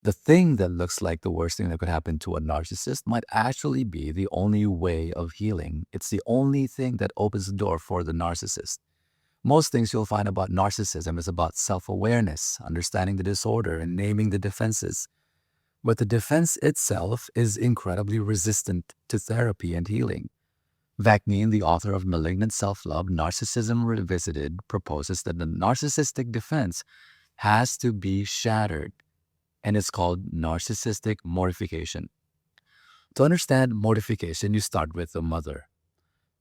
The thing that looks like the worst thing that could happen to a narcissist might actually be the only way of healing. It's the only thing that opens the door for the narcissist. Most things you'll find about narcissism is about self-awareness, understanding the disorder, and naming the defenses. But the defense itself is incredibly resistant to therapy and healing. Vaknin, the author of Malignant Self-Love, Narcissism Revisited, proposes that the narcissistic defense has to be shattered, and it's called narcissistic mortification. To understand mortification, you start with the mother.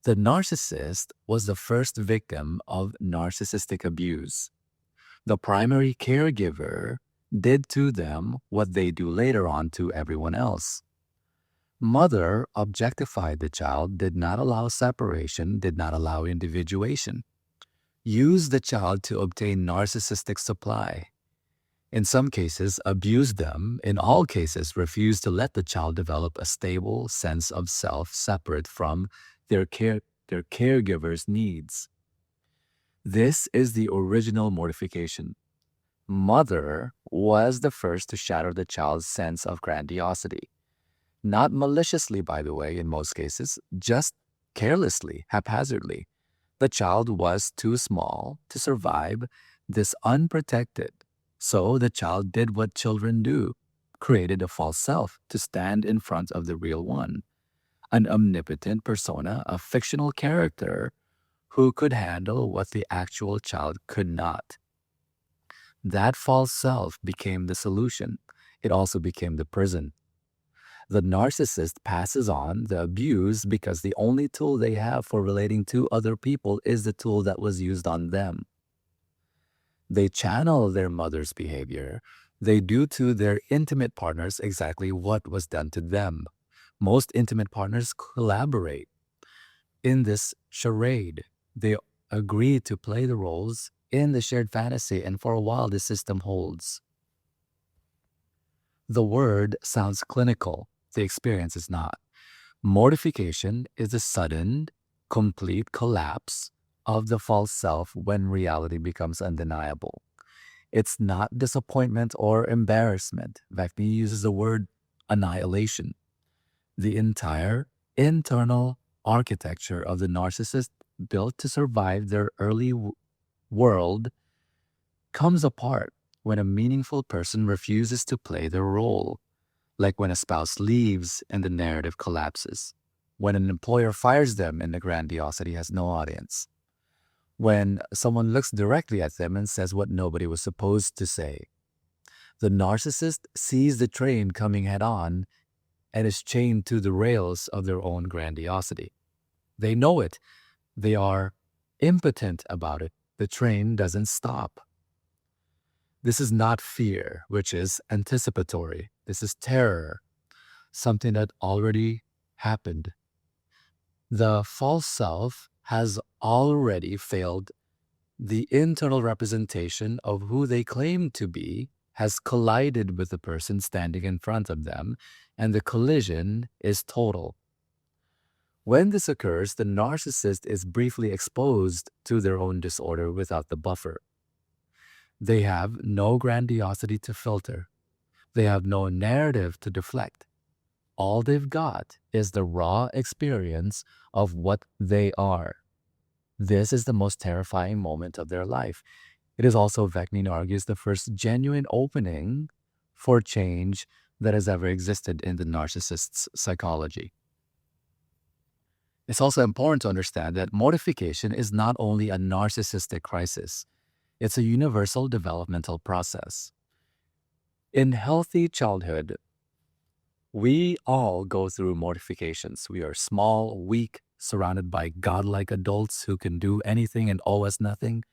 The narcissist was the first victim of narcissistic abuse. The primary caregiver did to them what they do later on to everyone else. Mother objectified the child, did not allow separation, did not allow individuation. Used the child to obtain narcissistic supply. In some cases, abused them. In all cases, refused to let the child develop a stable sense of self separate from their caregiver's needs. This is the original mortification. Mother was the first to shatter the child's sense of grandiosity. Not maliciously, by the way, in most cases, just carelessly, haphazardly. The child was too small to survive this unprotected. So the child did what children do, created a false self to stand in front of the real one, an omnipotent persona, a fictional character who could handle what the actual child could not. That false self became the solution. It also became the prison. The narcissist passes on the abuse because the only tool they have for relating to other people is the tool that was used on them. They channel their mother's behavior. They do to their intimate partners exactly what was done to them. Most intimate partners collaborate in this charade. They agree to play the roles in the shared fantasy, and for a while the system holds. The word sounds clinical. The experience is not. Mortification is a sudden, complete collapse of the false self when reality becomes undeniable. It's not disappointment or embarrassment. In fact, he uses the word annihilation. The entire internal architecture of the narcissist built to survive their early world comes apart when a meaningful person refuses to play their role, like when a spouse leaves and the narrative collapses, when an employer fires them and the grandiosity has no audience, when someone looks directly at them and says what nobody was supposed to say. The narcissist sees the train coming head-on and is chained to the rails of their own grandiosity. They know it. They are impotent about it. The train doesn't stop. This is not fear, which is anticipatory. This is terror, something that already happened. The false self has already failed. The internal representation of who they claim to be has collided with the person standing in front of them, and the collision is total. When this occurs, the narcissist is briefly exposed to their own disorder without the buffer. They have no grandiosity to filter. They have no narrative to deflect. All they've got is the raw experience of what they are. This is the most terrifying moment of their life. It is also, Vaknin argues, the first genuine opening for change that has ever existed in the narcissist's psychology. It's also important to understand that mortification is not only a narcissistic crisis, it's a universal developmental process. In healthy childhood, we all go through mortifications. We are small, weak, surrounded by godlike adults who can do anything and owe us nothing.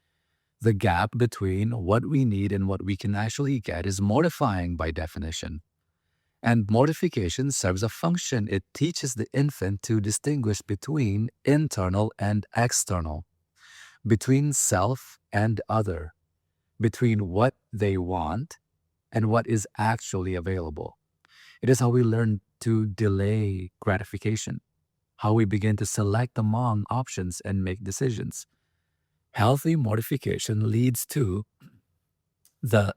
The gap between what we need and what we can actually get is mortifying by definition. And mortification serves a function. It teaches the infant to distinguish between internal and external, between self and other, between what they want and what is actually available. It is how we learn to delay gratification, how we begin to select among options and make decisions. Healthy mortification leads to the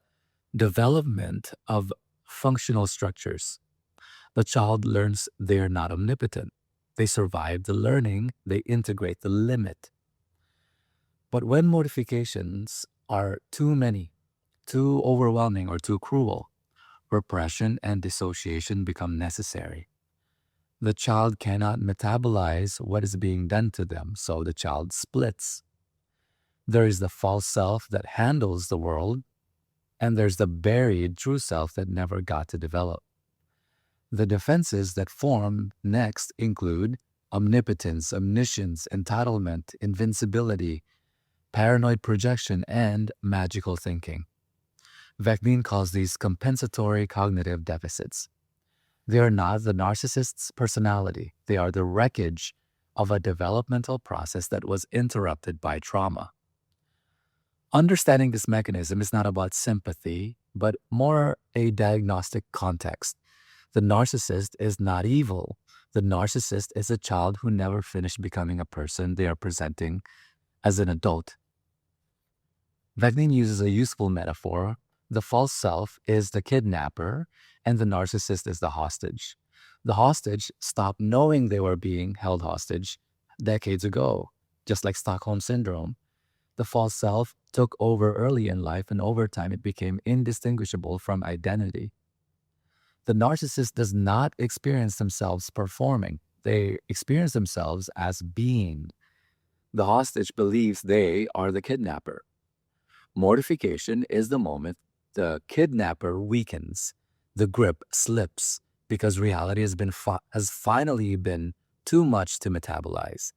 development of functional structures. The child learns they are not omnipotent. They survive the learning, they integrate the limit. But when mortifications are too many, too overwhelming, or too cruel, repression and dissociation become necessary. The child cannot metabolize what is being done to them, so the child splits. There is the false self that handles the world, and there's the buried true self that never got to develop. The defenses that form next include omnipotence, omniscience, entitlement, invincibility, paranoid projection, and magical thinking. Vecnin calls these compensatory cognitive deficits. They are not the narcissist's personality. They are the wreckage of a developmental process that was interrupted by trauma. Understanding this mechanism is not about sympathy, but more a diagnostic context. The narcissist is not evil. The narcissist is a child who never finished becoming a person they are presenting as an adult. Vecnin uses a useful metaphor. The false self is the kidnapper, and the narcissist is the hostage. The hostage stopped knowing they were being held hostage decades ago, just like Stockholm Syndrome. The false self took over early in life, and over time it became indistinguishable from identity. The narcissist does not experience themselves performing. They experience themselves as being. The hostage believes they are the kidnapper. Mortification is the moment the kidnapper weakens, the grip slips, because reality has finally been too much to metabolize.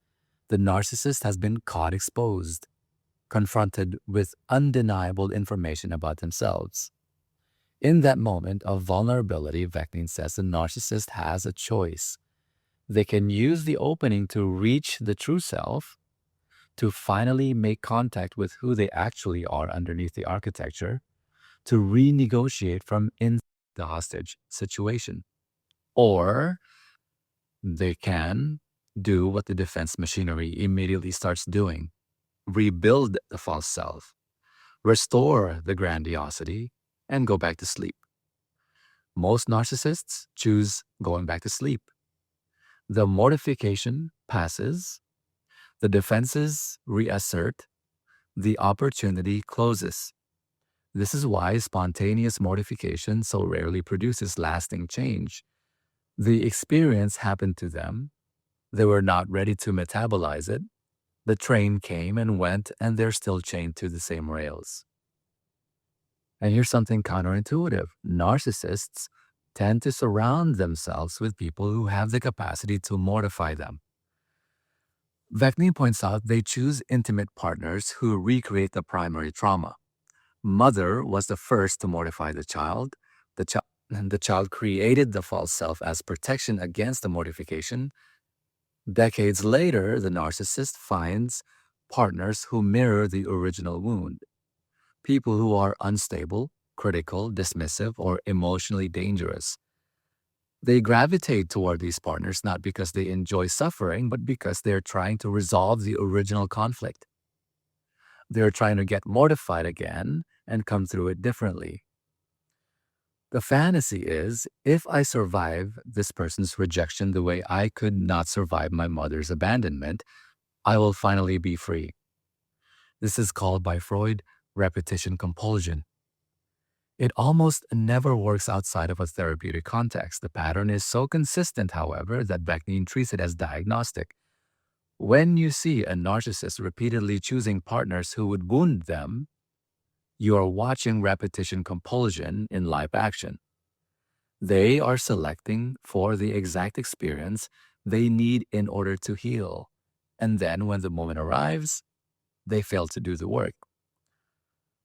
The narcissist has been caught exposed, confronted with undeniable information about themselves. In that moment of vulnerability, Vecnin says the narcissist has a choice. They can use the opening to reach the true self, to finally make contact with who they actually are underneath the architecture, to renegotiate from inside the hostage situation. Or they can do what the defense machinery immediately starts doing: rebuild the false self, restore the grandiosity, and go back to sleep. Most narcissists choose going back to sleep. The mortification passes, the defenses reassert, the opportunity closes. This is why spontaneous mortification so rarely produces lasting change. The experience happened to them. They were not ready to metabolize it. The train came and went, and they're still chained to the same rails. And here's something counterintuitive. Narcissists tend to surround themselves with people who have the capacity to mortify them. Vecni points out they choose intimate partners who recreate the primary trauma. Mother was the first to mortify the child. The child created the false self as protection against the mortification. Decades later, the narcissist finds partners who mirror the original wound. People who are unstable, critical, dismissive, or emotionally dangerous. They gravitate toward these partners not because they enjoy suffering, but because they're trying to resolve the original conflict. They're trying to get mortified again and come through it differently. The fantasy is, if I survive this person's rejection the way I could not survive my mother's abandonment, I will finally be free. This is called by Freud repetition compulsion. It almost never works outside of a therapeutic context. The pattern is so consistent, however, that Bakhtin treats it as diagnostic. When you see a narcissist repeatedly choosing partners who would wound them, you are watching repetition compulsion in live action. They are selecting for the exact experience they need in order to heal. And then when the moment arrives, they fail to do the work.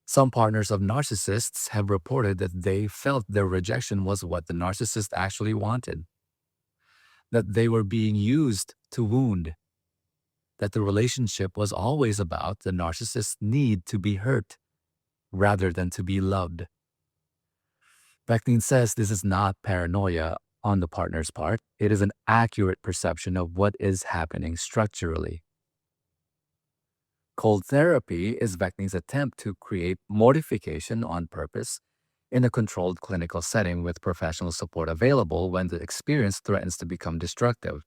Some partners of narcissists have reported that they felt their rejection was what the narcissist actually wanted, that they were being used to wound, that the relationship was always about the narcissist's need to be hurt rather than to be loved. Bakhtin says this is not paranoia on the partner's part. It is an accurate perception of what is happening structurally. Cold therapy is Bakhtin's attempt to create mortification on purpose in a controlled clinical setting with professional support available when the experience threatens to become destructive.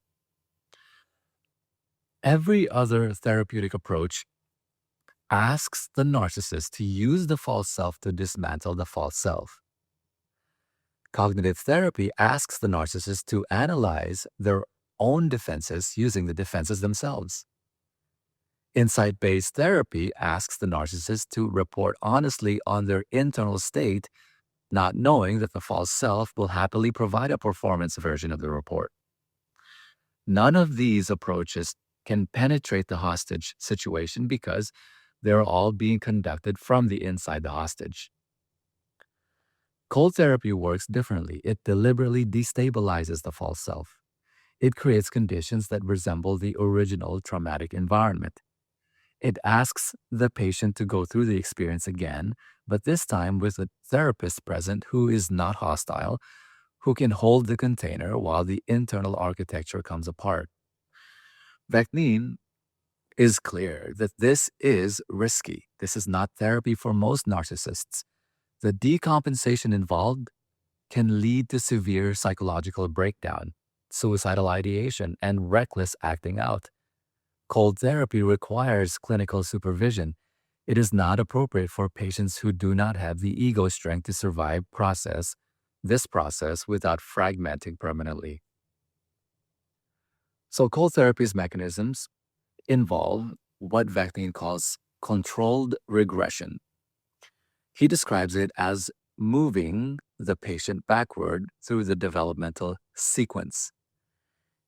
Every other therapeutic approach asks the narcissist to use the false self to dismantle the false self. Cognitive therapy asks the narcissist to analyze their own defenses using the defenses themselves. Insight-based therapy asks the narcissist to report honestly on their internal state, not knowing that the false self will happily provide a performance version of the report. None of these approaches can penetrate the hostage situation because they're all being conducted from the inside the hostage. Cold therapy works differently. It deliberately destabilizes the false self. It creates conditions that resemble the original traumatic environment. It asks the patient to go through the experience again, but this time with a therapist present who is not hostile, who can hold the container while the internal architecture comes apart. Vecnin is clear that this is risky. This is not therapy for most narcissists. The decompensation involved can lead to severe psychological breakdown, suicidal ideation, and reckless acting out. Cold therapy requires clinical supervision. It is not appropriate for patients who do not have the ego strength to survive this process without fragmenting permanently. So cold therapy's mechanisms involve what Vectin calls controlled regression. He describes it as moving the patient backward through the developmental sequence.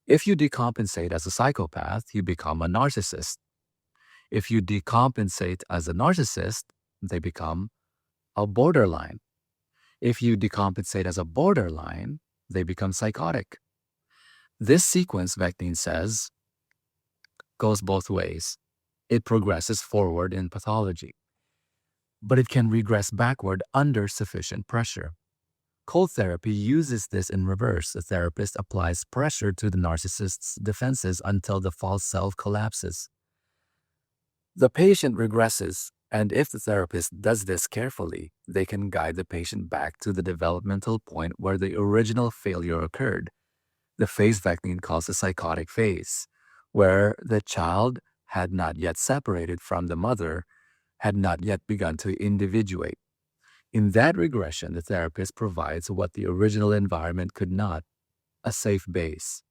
If you decompensate as a psychopath, you become a narcissist. If you decompensate as a narcissist, they become a borderline. If you decompensate as a borderline, they become psychotic. This sequence, Vectin says, goes both ways. It progresses forward in pathology, but it can regress backward under sufficient pressure. Cold therapy uses this in reverse. The therapist applies pressure to the narcissist's defenses until the false self collapses. The patient regresses, and if the therapist does this carefully, they can guide the patient back to the developmental point where the original failure occurred. The phase Vectin calls the psychotic phase, where the child had not yet separated from the mother, had not yet begun to individuate. In that regression, the therapist provides what the original environment could not: a safe base,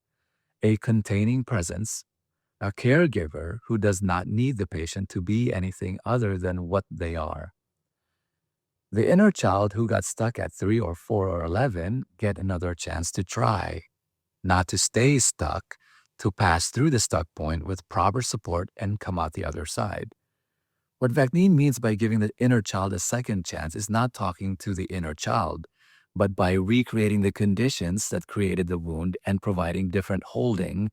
a containing presence, a caregiver who does not need the patient to be anything other than what they are. The inner child who got stuck at 3 or 4 or 11 get another chance to try, not to stay stuck, to pass through the stuck point with proper support and come out the other side. What Vecnin means by giving the inner child a second chance is not talking to the inner child, but by recreating the conditions that created the wound and providing different holding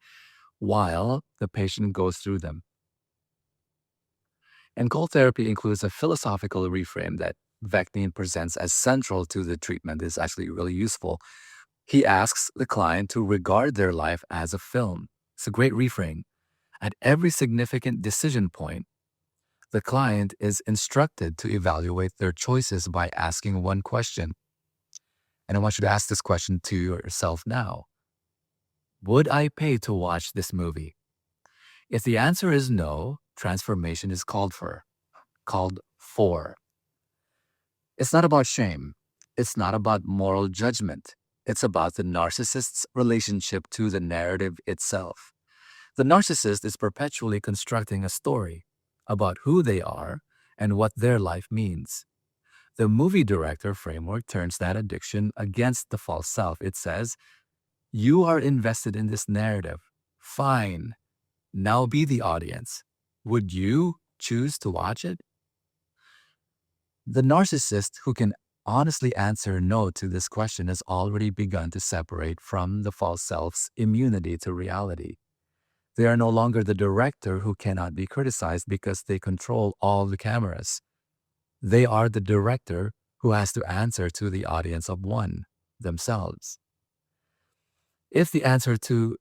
while the patient goes through them. And cold therapy includes a philosophical reframe that Vecnin presents as central to the treatment. Is actually really useful. He asks the client to regard their life as a film. It's a great reframe. At every significant decision point, the client is instructed to evaluate their choices by asking one question. And I want you to ask this question to yourself now. Would I pay to watch this movie? If the answer is no, transformation is called for. It's not about shame. It's not about moral judgment. It's about the narcissist's relationship to the narrative itself. The narcissist is perpetually constructing a story about who they are and what their life means. The movie director framework turns that addiction against the false self. It says, you are invested in this narrative. Fine. Now be the audience. Would you choose to watch it? The narcissist who can honestly answer no to this question has already begun to separate from the false self's immunity to reality. They are no longer the director who cannot be criticized because they control all the cameras. They are the director who has to answer to the audience of one, themselves. If the answer to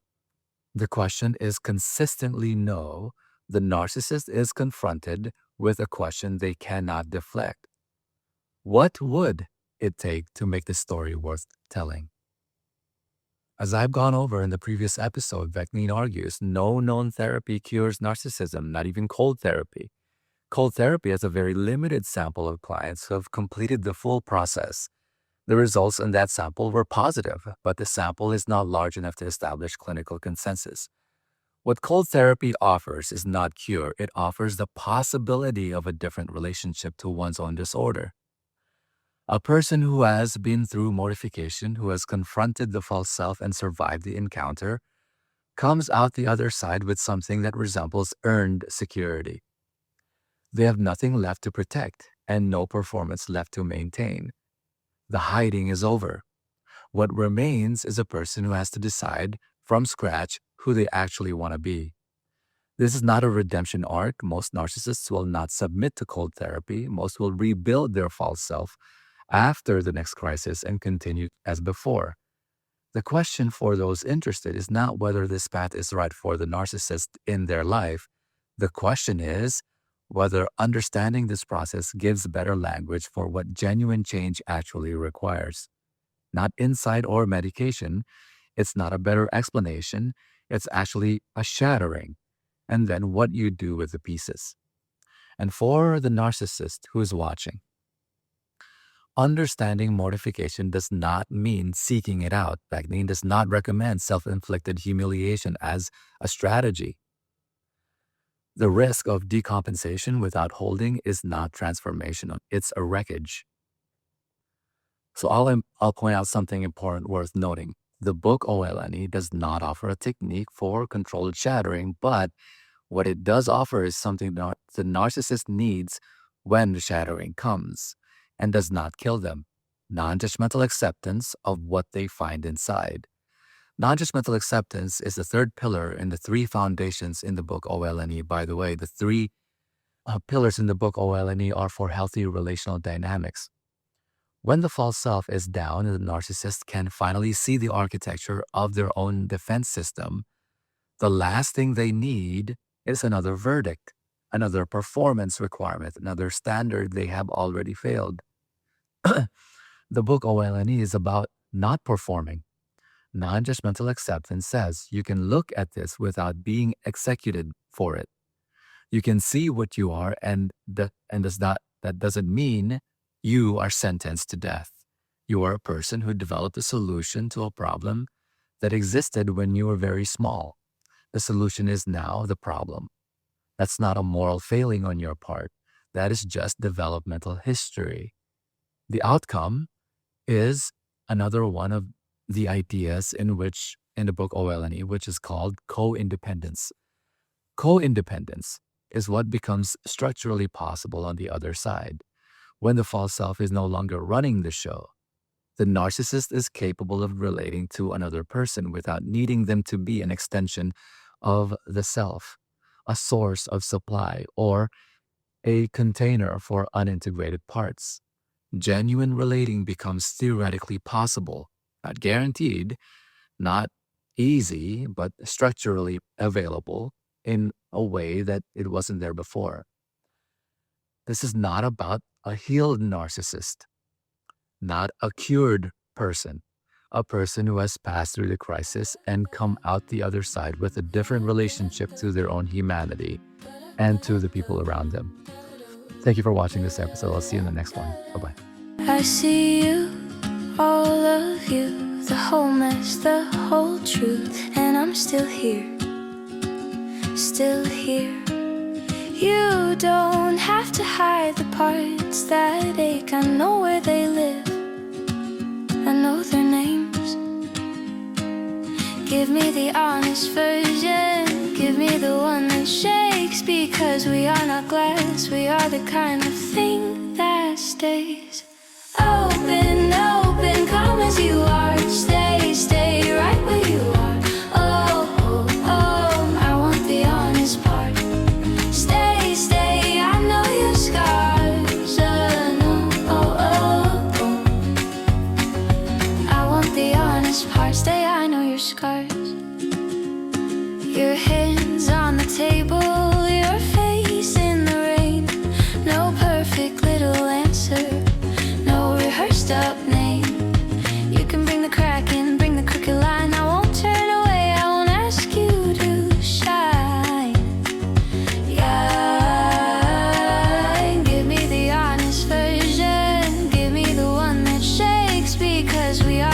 the question is consistently no, the narcissist is confronted with a question they cannot deflect. What would it take to make this story worth telling? As I've gone over in the previous episode, Vecnine argues no known therapy cures narcissism, not even cold therapy. Cold therapy has a very limited sample of clients who have completed the full process. The results in that sample were positive, but the sample is not large enough to establish clinical consensus. What cold therapy offers is not cure, it offers the possibility of a different relationship to one's own disorder. A person who has been through mortification, who has confronted the false self and survived the encounter, comes out the other side with something that resembles earned security. They have nothing left to protect and no performance left to maintain. The hiding is over. What remains is a person who has to decide from scratch who they actually want to be. This is not a redemption arc. Most narcissists will not submit to cold therapy. Most will rebuild their false self after the next crisis and continue as before. The question for those interested is not whether this path is right for the narcissist in their life. The question is whether understanding this process gives better language for what genuine change actually requires. Not insight or medication. It's not a better explanation. It's actually a shattering. And then what you do with the pieces. And for the narcissist who is watching, understanding mortification does not mean seeking it out. Vecnine does not recommend self-inflicted humiliation as a strategy. The risk of decompensation without holding is not transformational. It's a wreckage. So I'll point out something important worth noting. The book OLNE does not offer a technique for controlled shattering, but what it does offer is something that the narcissist needs when the shattering comes and does not kill them. Non-judgmental acceptance of what they find inside. Non-judgmental acceptance is the third pillar in the three foundations in the book OLNE. By the way, the three pillars in the book OLNE are for healthy relational dynamics. When the false self is down, the narcissist can finally see the architecture of their own defense system. The last thing they need is another verdict, another performance requirement, another standard they have already failed. The book OLNE is about not performing. Non-judgmental acceptance says you can look at this without being executed for it. You can see what you are, and that doesn't mean you are sentenced to death. You are a person who developed a solution to a problem that existed when you were very small. The solution is now the problem. That's not a moral failing on your part. That is just developmental history. The outcome is another one of the ideas in the book OLNE, which is called co-independence. Co-independence is what becomes structurally possible on the other side. When the false self is no longer running the show, the narcissist is capable of relating to another person without needing them to be an extension of the self, a source of supply, or a container for unintegrated parts. Genuine relating becomes theoretically possible, not guaranteed, not easy, but structurally available in a way that it wasn't there before. This is not about a healed narcissist, not a cured person, a person who has passed through the crisis and come out the other side with a different relationship to their own humanity and to the people around them. Thank you for watching this episode. I'll see you in the next one. Bye-bye. I see you, all of you, the whole mess, the whole truth, and I'm still here, still here. You don't have to hide the parts that ache. I know where they live, I know their names. Give me the honest version, give me the one that shakes, because we are not glass, we are the kind of thing that stays. Open, open, come as you are, stay, stay right where you are. Oh, oh, oh, I want the honest part. Stay, stay, I know your scars. No, oh, oh, oh. I want the honest part. Stay, I know your scars. Your hands on the table, your face in the rain. No perfect little answer, no rehearsed up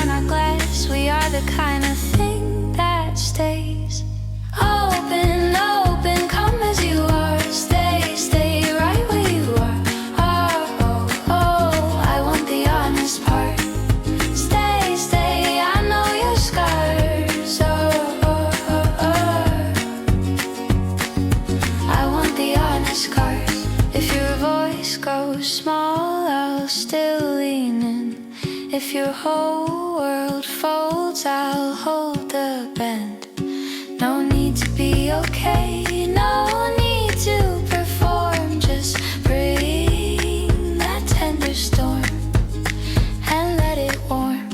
are not glass, we are the kind of thing that stays. Open, open, come as you are. Stay, stay right where you are. Oh, oh, oh, I want the honest part. Stay, stay, I know your scars. Oh, oh, oh, oh, I want the honest scars. If your voice goes small, I'll still lean in. If your whole world folds, I'll hold the bend. No need to be okay, no need to perform. Just bring that tender storm and let it warm.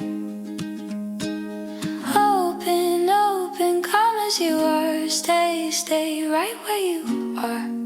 Open, open, come as you are. Stay, stay right where you are.